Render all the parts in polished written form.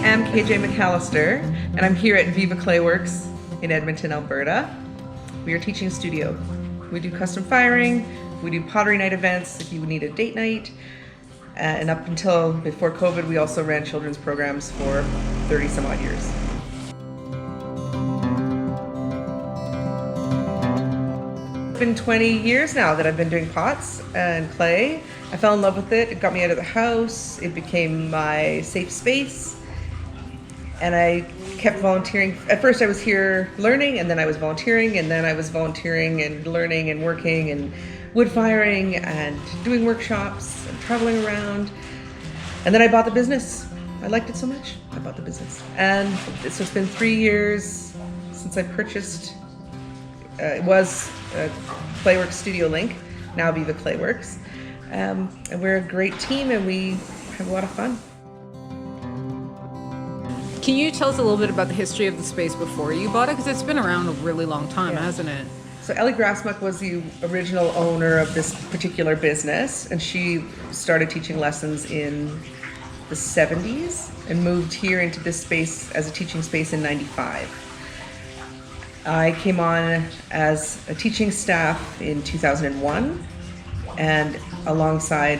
am KJ MacAlister, and I'm here at Viva Clayworks in Edmonton, Alberta. We are teaching studio. We do custom firing, we do pottery night events if you need a date night, and up until before COVID, we also ran children's programs for 30 some odd years. It's been 20 years now that I've been doing pots and clay. I fell in love with it. It got me out of the house. It became my safe space. And I kept volunteering. At first I was here learning, and then I was volunteering, and then I was volunteering and learning and working and wood firing and doing workshops and traveling around. And then I bought the business. I liked it so much, I bought the business. And so it's been 3 years since I purchased, it was Clayworks Studio Link, now Viva Clayworks. And we're a great team and we have a lot of fun. Can you tell us a little bit about the history of the space before you bought it? Because it's been around a really long time, hasn't it? So Ellie Grassmuck was the original owner of this particular business, and she started teaching lessons in the 70s and moved here into this space as a teaching space in 95. I came on as a teaching staff in 2001, and alongside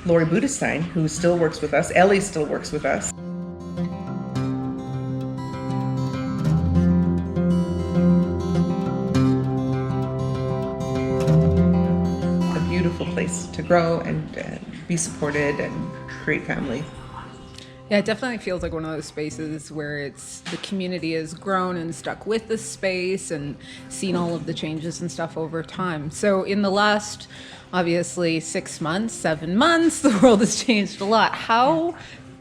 Lori Budestein, who still works with us. Ellie still works with us. A beautiful place to grow and be supported and create family. Yeah, it definitely feels like one of those spaces where it's the community has grown and stuck with the space and seen all of the changes and stuff over time. So in the last, obviously, 6 months, 7 months, the world has changed a lot. How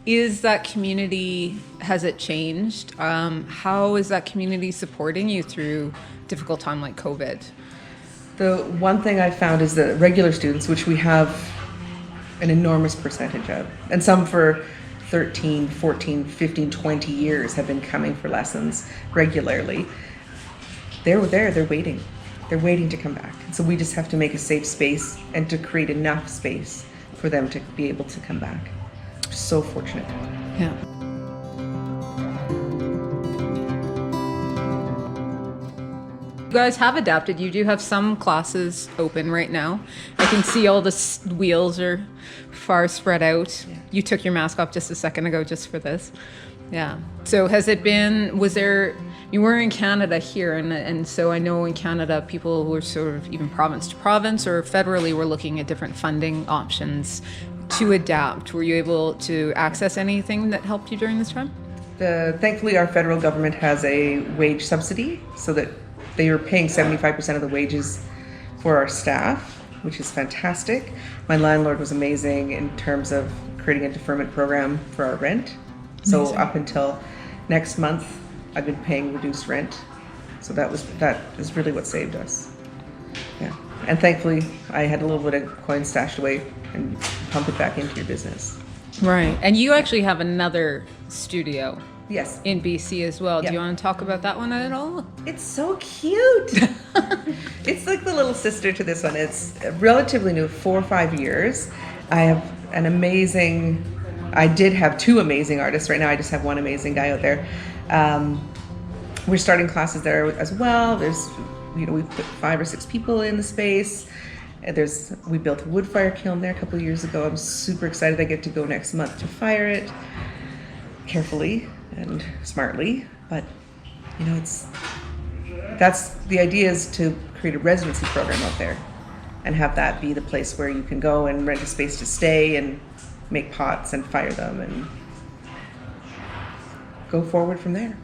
is that community, has it changed? How is that community supporting you through a difficult time like COVID? The one thing I found is that regular students, which we have an enormous percentage of, and some for 13, 14, 15, 20 years have been coming for lessons regularly. They're there, they're waiting. They're waiting to come back. So we just have to make a safe space and to create enough space for them to be able to come back. So fortunate. Yeah. You guys have adapted. You do have some classes open right now. I can see all the wheels are far spread out. Yeah. You took your mask off just a second ago just for this. Yeah. So has it been, you were in Canada here, and so I know in Canada people who are sort of even province to province or federally were looking at different funding options to adapt. Were you able to access anything that helped you during this time? Thankfully our federal government has a wage subsidy so that they were paying 75% of the wages for our staff, which is fantastic. My landlord was amazing in terms of creating a deferment program for our rent. So amazing. Up until next month, I've been paying reduced rent. So that is really what saved us. Yeah. And thankfully, I had a little bit of coin stashed away and pump it back into your business. Right. And you actually have another studio. Yes. In BC as well. Yep. Do you want to talk about that one at all? It's so cute. It's like the little sister to this one. It's relatively new, 4 or 5 years. I have I did have 2 amazing artists. Right now I just have 1 amazing guy out there. We're starting classes there as well. We put 5 or 6 people in the space. We built a wood fire kiln there a couple of years ago. I'm super excited. I get to go next month to fire it carefully and smartly, but that's the idea, is to create a residency program out there and have that be the place where you can go and rent a space to stay and make pots and fire them and go forward from there.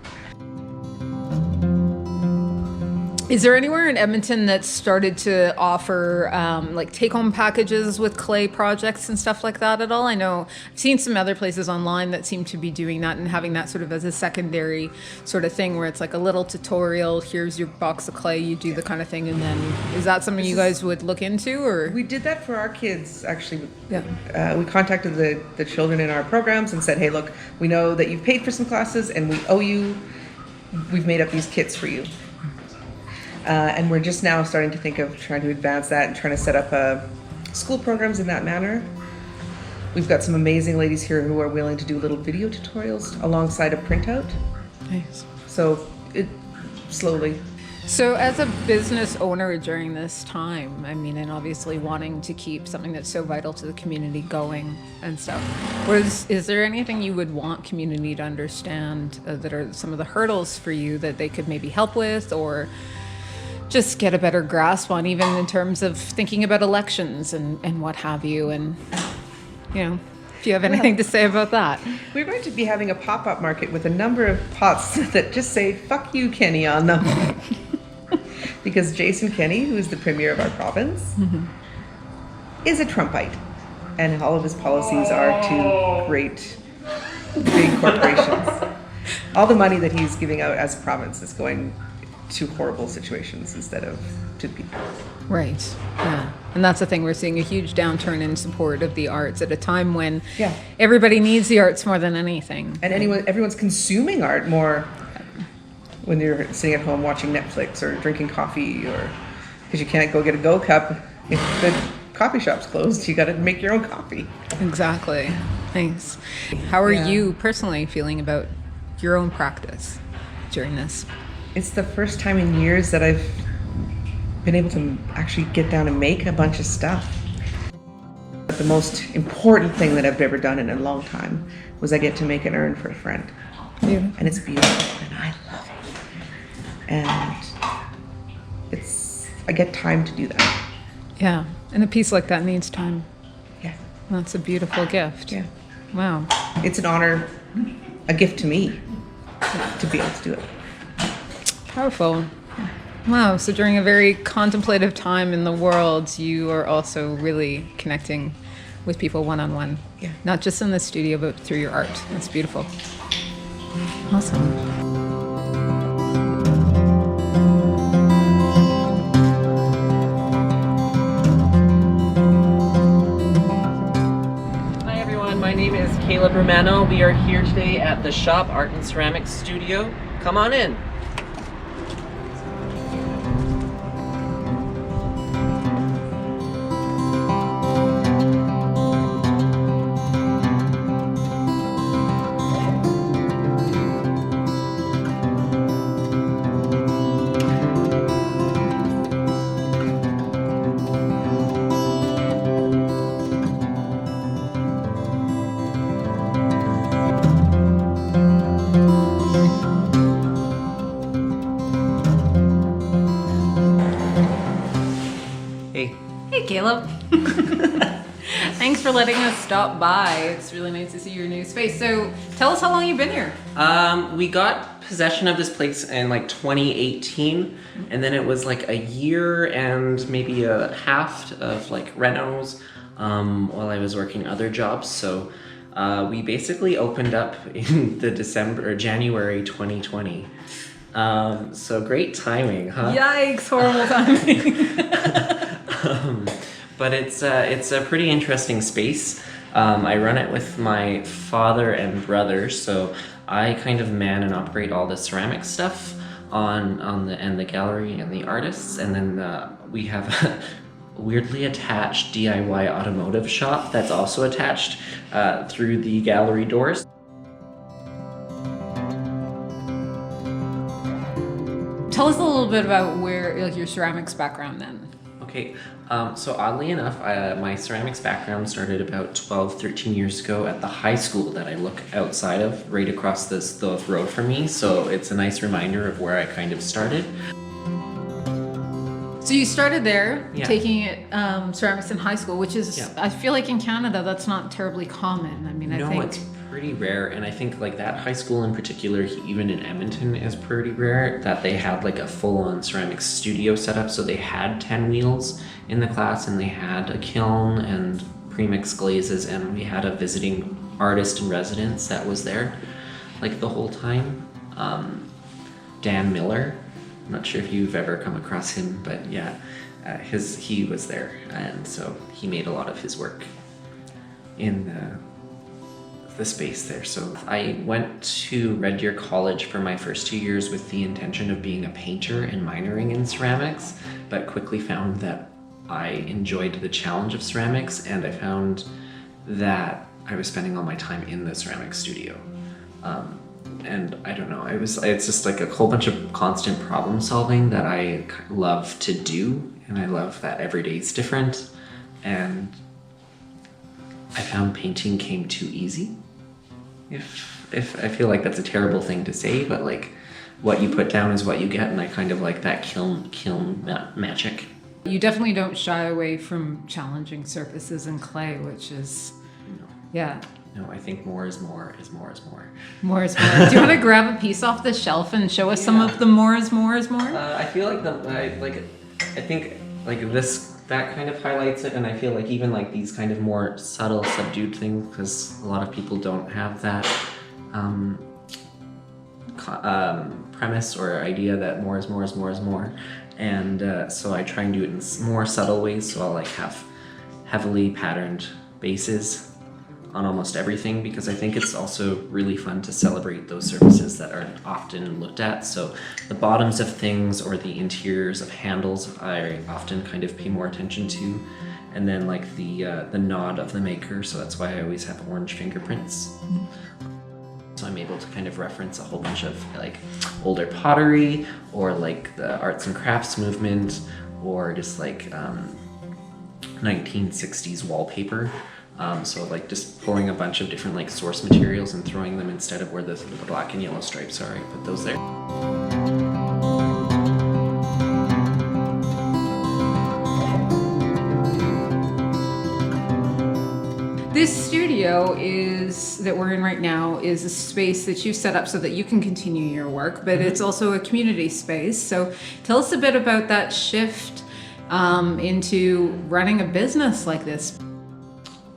Is there anywhere in Edmonton that started to offer like take-home packages with clay projects and stuff like that at all? I know I've seen some other places online that seem to be doing that and having that sort of as a secondary sort of thing where it's like a little tutorial, here's your box of clay, you do the kind of thing, and then is that something you guys would look into? Or we did that for our kids, actually. Yeah. We contacted the children in our programs and said, hey, look, we know that you've paid for some classes and we owe you, we've made up these kits for you. And we're just now starting to think of trying to advance that and trying to set up school programs in that manner. We've got some amazing ladies here who are willing to do little video tutorials alongside a printout. Nice. So it slowly. So as a business owner during this time, I mean, and obviously wanting to keep something that's so vital to the community going and stuff, is there anything you would want community to understand that are some of the hurdles for you that they could maybe help with or just get a better grasp on, even in terms of thinking about elections and what have you? And, you know, if you have anything to say about that. We're going to be having a pop-up market with a number of pots that just say, "Fuck you, Kenny," on them. Because Jason Kenney, who is the premier of our province, is a Trumpite. And all of his policies are to create big corporations. All the money that he's giving out as a province is going to horrible situations instead of to people. Right. Yeah. And that's the thing. We're seeing a huge downturn in support of the arts at a time when Yeah. everybody needs the arts more than anything. And everyone's consuming art more when you're sitting at home watching Netflix or drinking coffee, or because you can't go get a Go Cup if the coffee shop's closed. You got to make your own coffee. Exactly. Thanks. How are Yeah. you personally feeling about your own practice during this? It's the first time in years that I've been able to actually get down and make a bunch of stuff. But the most important thing that I've ever done in a long time was I get to make an urn for a friend. Yeah. And it's beautiful and I love it. And I get time to do that. Yeah. And a piece like that needs time. Yeah. That's a beautiful gift. Yeah. Wow. It's an honor, a gift to me to be able to do it. Powerful. Wow. So during a very contemplative time in the world, you are also really connecting with people one-on-one. Yeah. Not just in the studio, but through your art. That's beautiful. Awesome. Hi everyone, my name is Kaleb Romano. We are here today at the Shop Art and Ceramics Studio. Come on in. Hey. Hey, Caleb. Thanks for letting us stop by. It's really nice to see your new space. So tell us how long you've been here. We got possession of this place in like 2018, and then it was like a year and maybe a half of like renos while I was working other jobs. So we basically opened up in the January 2020. So great timing, huh? Yikes, horrible timing. But it's a pretty interesting space. I run it with my father and brother, so I kind of man and operate all the ceramic stuff on the gallery and the artists, and then we have a weirdly attached DIY automotive shop that's also attached through the gallery doors. Tell us a little bit about your ceramics background then. Okay, so oddly enough, my ceramics background started about 12, 13 years ago at the high school that I look outside of, right across the road from me. So it's a nice reminder of where I kind of started. So you started there, Yeah. taking it ceramics in high school, which is, Yeah. I feel like in Canada, that's not terribly common. I mean, I No, think... it's pretty rare, and I think like that high school in particular, even in Edmonton, is pretty rare that they had like a full-on ceramics studio setup. So they had 10 wheels in the class, and they had a kiln and premix glazes, and we had a visiting artist in residence that was there like the whole time. Dan Miller. I'm not sure if you've ever come across him, but yeah, he was there, and so he made a lot of his work in the space there. So I went to Red Deer College for my first 2 years with the intention of being a painter and minoring in ceramics, but quickly found that I enjoyed the challenge of ceramics, and I found that I was spending all my time in the ceramic studio. And I don't know, it's just like a whole bunch of constant problem solving that I love to do, and I love that every day is different. And I found painting came too easy. If I feel like that's a terrible thing to say, but like what you put down is what you get, and I kind of like that kiln magic. You definitely don't shy away from challenging surfaces in clay, which is, yeah. No, I think more is more is more is more. More is more. Do you want to grab a piece off the shelf and show us some of the more is more is more? I feel like I think like that kind of highlights it, and I feel like even like these kind of more subtle, subdued things, because a lot of people don't have that premise or idea that more is more is more is more, and so I try and do it in more subtle ways. So I'll like have heavily patterned bases on almost everything, because I think it's also really fun to celebrate those surfaces that aren't often looked at. So the bottoms of things or the interiors of handles I often kind of pay more attention to, and then like the nod of the maker, so that's why I always have orange fingerprints. So I'm able to kind of reference a whole bunch of like older pottery, or like the arts and crafts movement, or just like 1960s wallpaper. So like just pulling a bunch of different like source materials and throwing them instead of where the black and yellow stripes are. I put those there. This studio that we're in right now is a space that you've set up so that you can continue your work, but it's also a community space. So tell us a bit about that shift into running a business like this.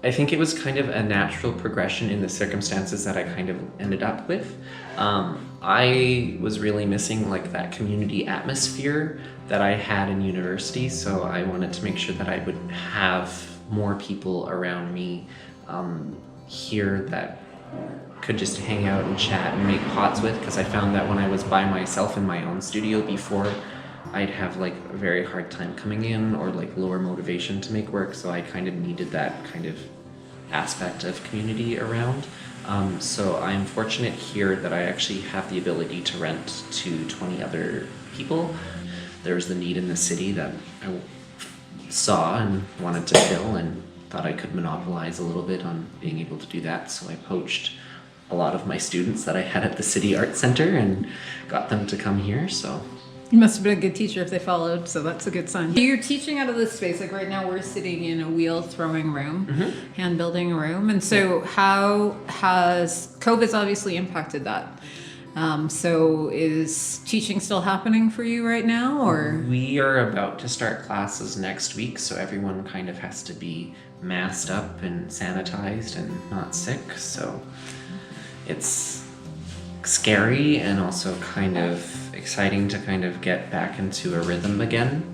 I think it was kind of a natural progression in the circumstances that I kind of ended up with. I was really missing like that community atmosphere that I had in university, so I wanted to make sure that I would have more people around me here that could just hang out and chat and make pots with, because I found that when I was by myself in my own studio before, I'd have like a very hard time coming in, or like lower motivation to make work, so I kind of needed that kind of aspect of community around. So I'm fortunate here that I actually have the ability to rent to 20 other people. There's the need in the city that I saw and wanted to fill, and thought I could monopolize a little bit on being able to do that, so I poached a lot of my students that I had at the City Arts Center and got them to come here. So You must have been a good teacher if they followed, so that's a good sign. You're teaching out of this space, like right now we're sitting in a wheel throwing room, hand building room, and so how has COVID's obviously impacted that? So is teaching still happening for you right now, or? We are about to start classes next week, so everyone kind of has to be masked up and sanitized and not sick, so it's scary and also kind of exciting to kind of get back into a rhythm again,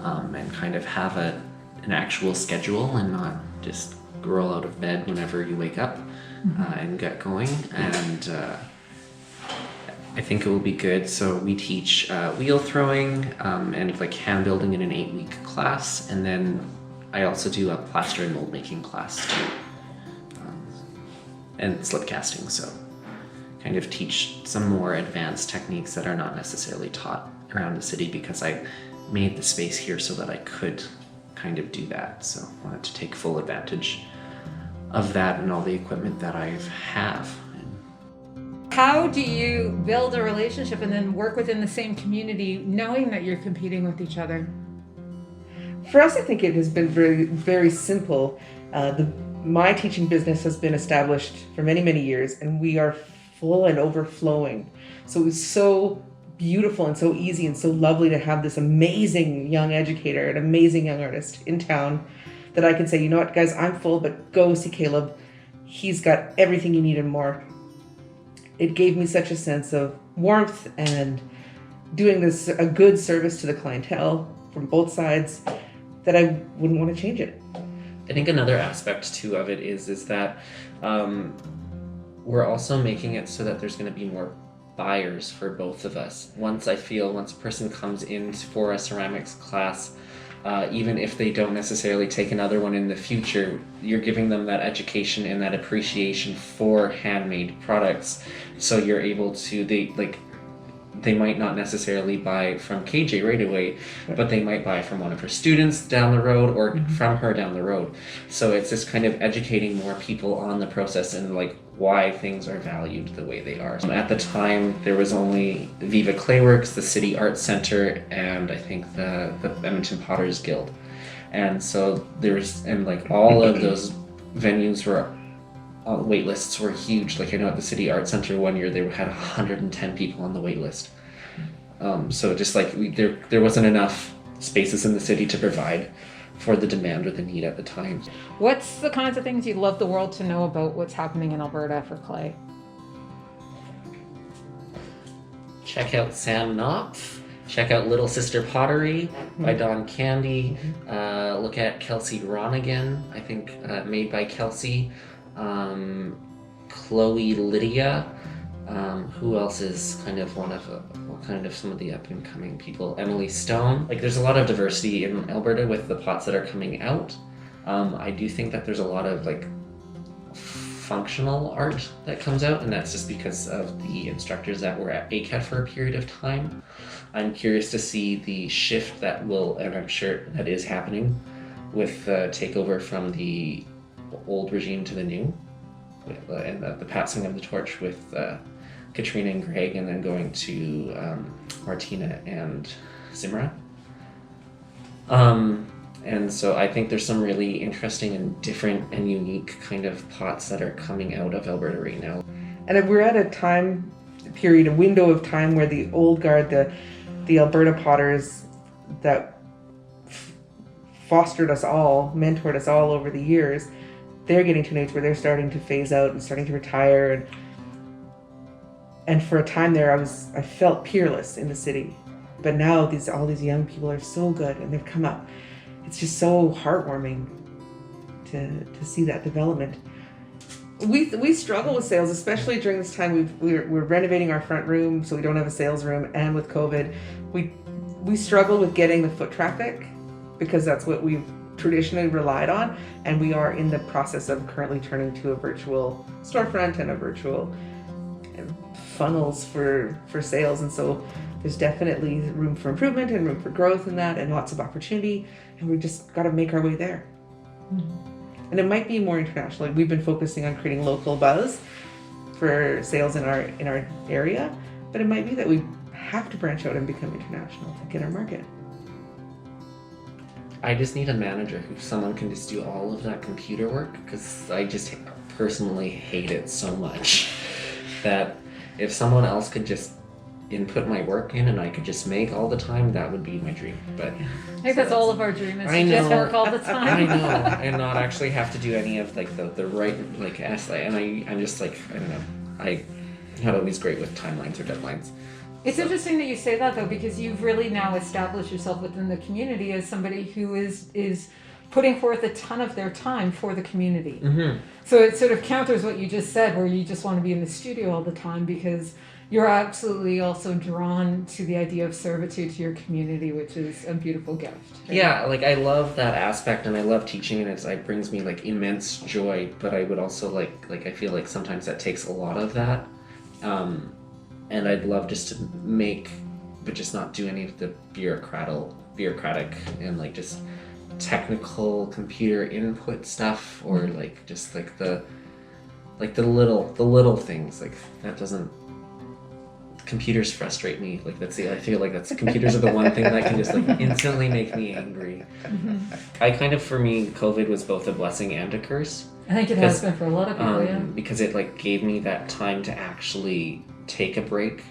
and kind of have an actual schedule and not just roll out of bed whenever you wake up, and get going. And I think it will be good. So we teach wheel throwing and like hand building in an 8-week class, and then I also do a plaster and mold making class too, and slip casting. So kind of teach some more advanced techniques that are not necessarily taught around the city, because I made the space here so that I could kind of do that. So I wanted to take full advantage of that and all the equipment that I have. How do you build a relationship and then work within the same community knowing that you're competing with each other? For us, I think it has been very, very simple. My teaching business has been established for many, many years, and we are full and overflowing. So it was so beautiful and so easy and so lovely to have this amazing young educator, an amazing young artist in town, that I can say, you know what, guys, I'm full, but go see Kaleb. He's got everything you need and more. It gave me such a sense of warmth and doing this a good service to the clientele from both sides that I wouldn't want to change it. I think another aspect too of it is that we're also making it so that there's going to be more buyers for both of us. Once a person comes in for a ceramics class, even if they don't necessarily take another one in the future, you're giving them that education and that appreciation for handmade products. So you're able to, they might not necessarily buy from KJ right away, but they might buy from one of her students down the road or from her down the road. So it's just kind of educating more people on the process and like why things are valued the way they are. At the time, there was only Viva Clayworks, the City Arts Center, and I think the Edmonton Potters Guild. And so and like all of those venues were, wait lists were huge. Like I know at the City Arts Center one year they had 110 people on the wait list. So just like there wasn't enough spaces in the city to provide for the demand or the need at the time. What's the kinds of things you'd love the world to know about what's happening in Alberta for clay? Check out Sam Knopf. Check out Little Sister Pottery by Don Candy. Look at Kelsey Ronigan, I think made by Kelsey. Chloe Lydia. Who else is kind of some of the up and coming people? Emily Stone. Like there's a lot of diversity in Alberta with the pots that are coming out. I do think that there's a lot of like functional art that comes out, and that's just because of the instructors that were at ACAT for a period of time. I'm curious to see the shift that will, and I'm sure that is happening, with the takeover from the old regime to the new, and the passing of the torch with Katrina and Greg, and then going to Martina and Zimra. And so I think there's some really interesting and different and unique kind of pots that are coming out of Alberta right now. And we're at a window of time where the old guard, the Alberta potters that fostered us all, mentored us all over the years, they're getting to an age where they're starting to phase out and starting to retire. And for a time there, I felt peerless in the city. But now all these young people are so good, and they've come up. It's just so heartwarming to see that development. We struggle with sales, especially during this time. We're renovating our front room, so we don't have a sales room, and with COVID, we struggle with getting the foot traffic because that's what we've traditionally relied on, and we are in the process of currently turning to a virtual storefront and a virtual funnels for sales, and so there's definitely room for improvement and room for growth in that, and lots of opportunity, and we just got to make our way there. And it might be more internationally. We've been focusing on creating local buzz for sales in our area, but it might be that we have to branch out and become international to get our market. I just need a manager someone can just do all of that computer work, because I just personally hate it so much that if someone else could just input my work in and I could just make all the time, that would be my dream. But I think that's all of our dream, is to just work all the time. I know, and not actually have to do any of like the right like essay. And I'm just like, I don't know, I'm not always great with timelines or deadlines. It's interesting that you say that, though, because you've really now established yourself within the community as somebody who is putting forth a ton of their time for the community. Mm-hmm. So it sort of counters what you just said, where you just want to be in the studio all the time, because you're absolutely also drawn to the idea of servitude to your community, which is a beautiful gift. Right? Yeah, like I love that aspect, and I love teaching, and it brings me like immense joy. But I would also like I feel like sometimes that takes a lot of that, and I'd love just to make, but just not do any of the bureaucratic and like just technical computer input stuff, or like just like the little things like that doesn't. Computers frustrate me. Like I feel like computers are the one thing that can just like instantly make me angry. Mm-hmm. For me, COVID was both a blessing and a curse. I think it has been for a lot of people, yeah. Because it like gave me that time to actually take a break.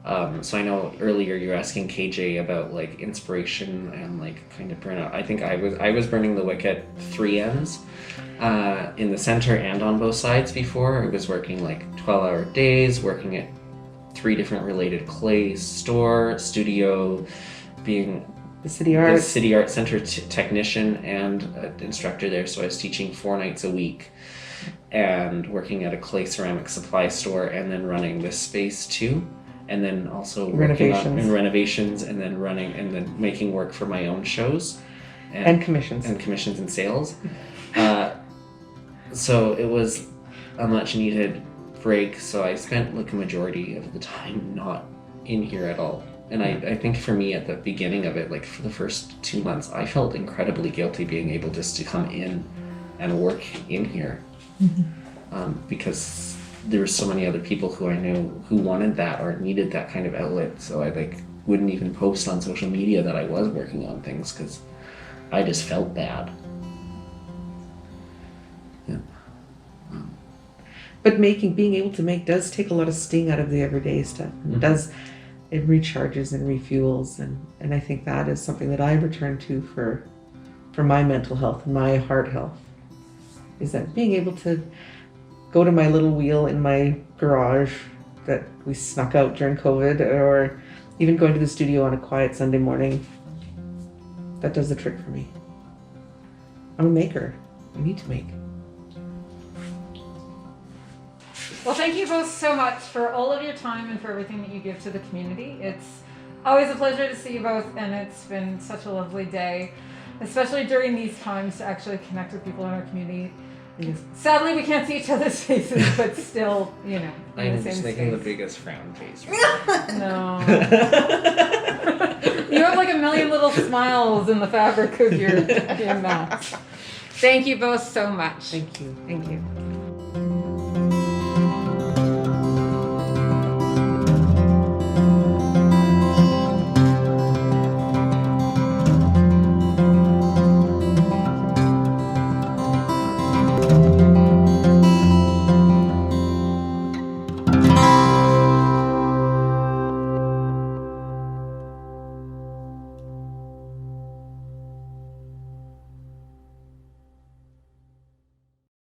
So I know earlier you were asking KJ about like inspiration and like kind of burnout. I think I was burning the wick at 3 ends, in the center and on both sides before. I was working like 12-hour days, working at 3 different related clay studio, being the City Art Center technician and instructor there. So I was teaching 4 nights a week and working at a clay ceramic supply store, and then running this space too, and then also working on renovations, and then running and then making work for my own shows. And commissions. And commissions and sales. So it was a much needed break. So I spent like a majority of the time not in here at all. And I think for me at the beginning of it, like for the first 2 months, I felt incredibly guilty being able just to come in and work in here. Because there were so many other people who I knew who wanted that or needed that kind of outlet. So I like wouldn't even post on social media that I was working on things because I just felt bad. Yeah. But being able to make does take a lot of sting out of the everyday stuff. It recharges and refuels, and I think that is something that I return to for my mental health and my heart health. Is that being able to go to my little wheel in my garage that we snuck out during COVID, or even going to the studio on a quiet Sunday morning. That does the trick for me. I'm a maker. I need to make. Well, thank you both so much for all of your time and for everything that you give to the community. It's always a pleasure to see you both, and it's been such a lovely day, especially during these times, to actually connect with people in our community. Yes. Sadly, we can't see each other's faces, but still, you know, in I'm the same just making the space. biggest frown face. Right No. You have like a million little smiles in the fabric of your mask. Thank you both so much. Thank you. Thank you.